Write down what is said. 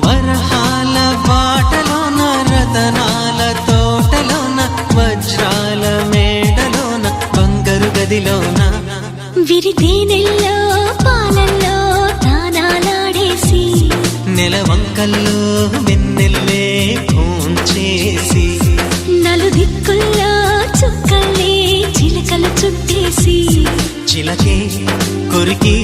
వరహాల బాటలోన రతనాల తోటలోన వజ్రాల మేడలోన బంగారు గదిలోన విరితేనెల్లో పాలల్లో తానాలాడేసి నెలవంకల్లో వెన్నెల్లే పూంచేసి నలుదిక్కుల్లో చుక్కల్ని చిలకలు చుట్టేసి చిలకే కొరికి